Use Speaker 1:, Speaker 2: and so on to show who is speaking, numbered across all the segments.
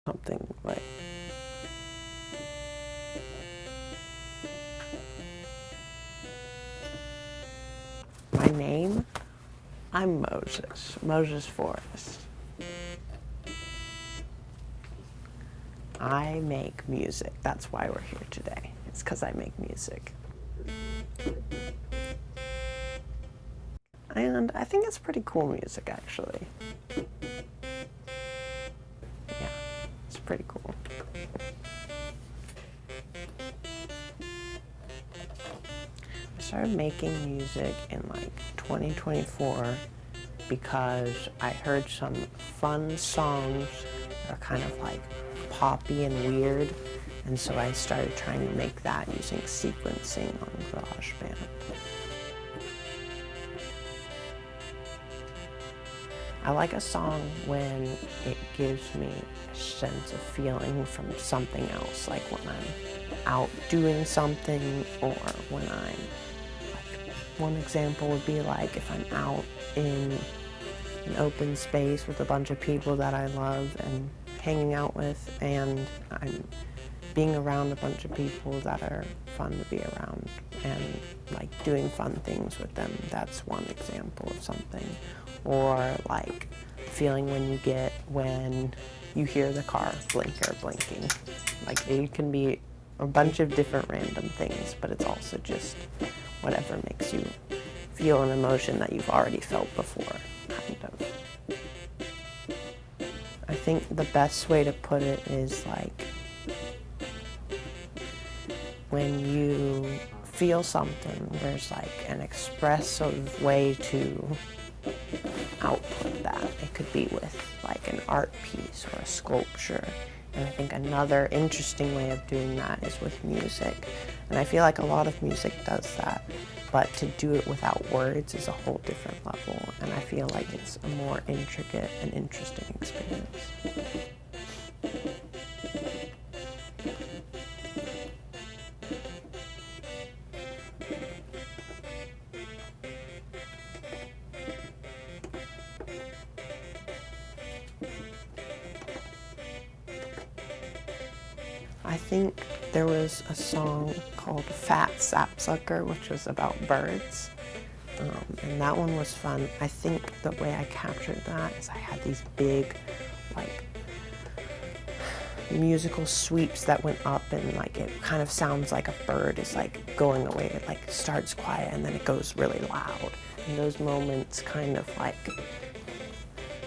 Speaker 1: something like, my name? I'm Moses Forrest. I make music. That's why we're here today. It's because I make music. And I think it's pretty cool music, actually. Yeah, it's pretty cool. I started making music in like 2024 because I heard some fun songs that are kind of like poppy and weird, and so I started trying to make that using sequencing on GarageBand. I like a song when it gives me a sense of feeling from something else, like when I'm out doing something, or when I'm, like, one example would be like if I'm out in an open space with a bunch of people that I love and hanging out with, and I'm being around a bunch of people that are fun to be around and like doing fun things with them. That's one example of something. Or like feeling when you get when you hear the car blinker blinking. Like it can be a bunch of different random things, but it's also just whatever makes you feel an emotion that you've already felt before, kind of. I think the best way to put it is like when you feel something, there's like an expressive way to output that. It could be with like an art piece or a sculpture. And I think another interesting way of doing that is with music. And I feel like a lot of music does that, but to do it without words is a whole different level. And I feel like it's a more intricate and interesting experience. I think there was a song called Fat Sapsucker, which was about birds, and that one was fun. I think the way I captured that is I had these big, like, musical sweeps that went up, and like it kind of sounds like a bird is like going away. It like starts quiet and then it goes really loud. And those moments kind of like,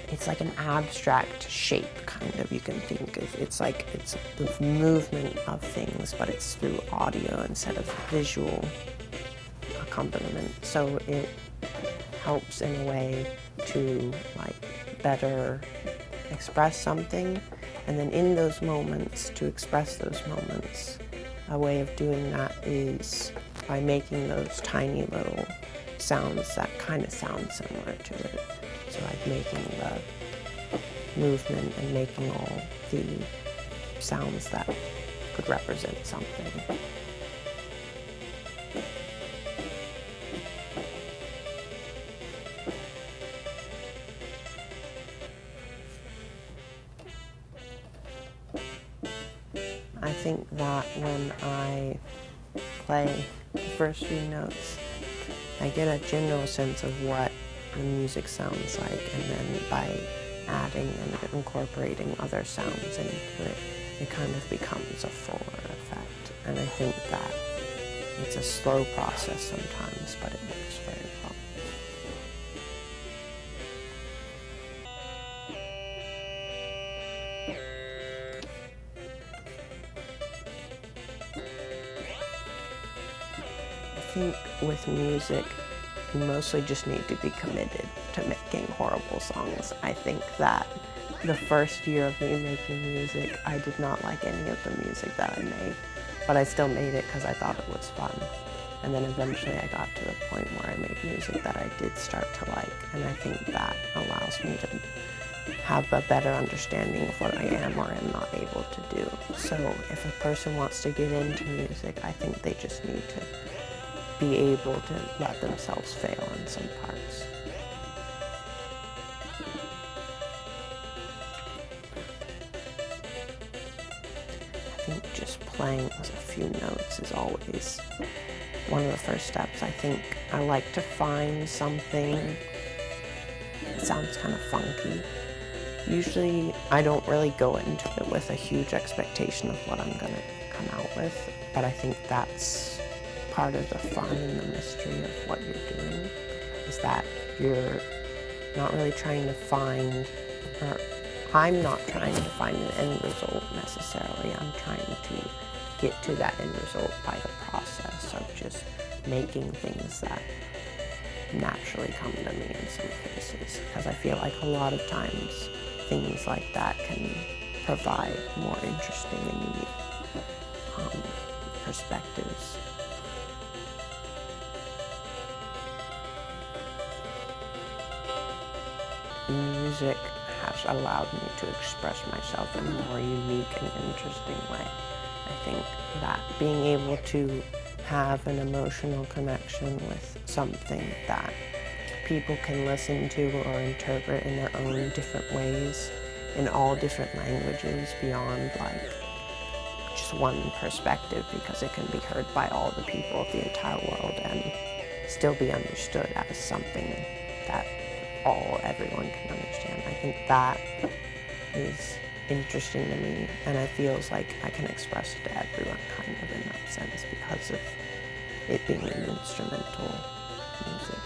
Speaker 1: it's like an abstract shape, kind of, you can think of. It's like, it's the movement of things, but it's through audio instead of visual accompaniment. So it helps in a way to like better express something. And then in those moments, to express those moments, a way of doing that is by making those tiny little sounds that kind of sound similar to it. So like making the movement and making all the sounds that could represent something. I think that when I play the first few notes, I get a general sense of what the music sounds like, and then by adding and incorporating other sounds into it, it kind of becomes a fuller effect. And I think that it's a slow process sometimes, but it works very well. I think with music, you mostly just need to be committed to making horrible songs. I think that the first year of me making music, I did not like any of the music that I made, but I still made it because I thought it was fun. And then eventually I got to the point where I made music that I did start to like, and I think that allows me to have a better understanding of what I am or am not able to do. So if a person wants to get into music, I think they just need to be able to let themselves fail in some parts. think just playing a few notes is always one of the first steps. I think I like to find something that sounds kind of funky. Usually I don't really go into it with a huge expectation of what I'm going to come out with, but I think that's part of the fun and the mystery of what you're doing, is that you're not really trying to find, or I'm not trying to find an end result necessarily. I'm trying to get to that end result by the process of just making things that naturally come to me in some cases, because I feel like a lot of times things like that can provide more interesting and unique perspectives. Music has allowed me to express myself in a more unique and interesting way. I think that being able to have an emotional connection with something that people can listen to or interpret in their own different ways, in all different languages, beyond like just one perspective, because it can be heard by all the people of the entire world and still be understood as something that everyone can understand. I think that is interesting to me, and it feels like I can express it to everyone kind of in that sense because of it being an instrumental music.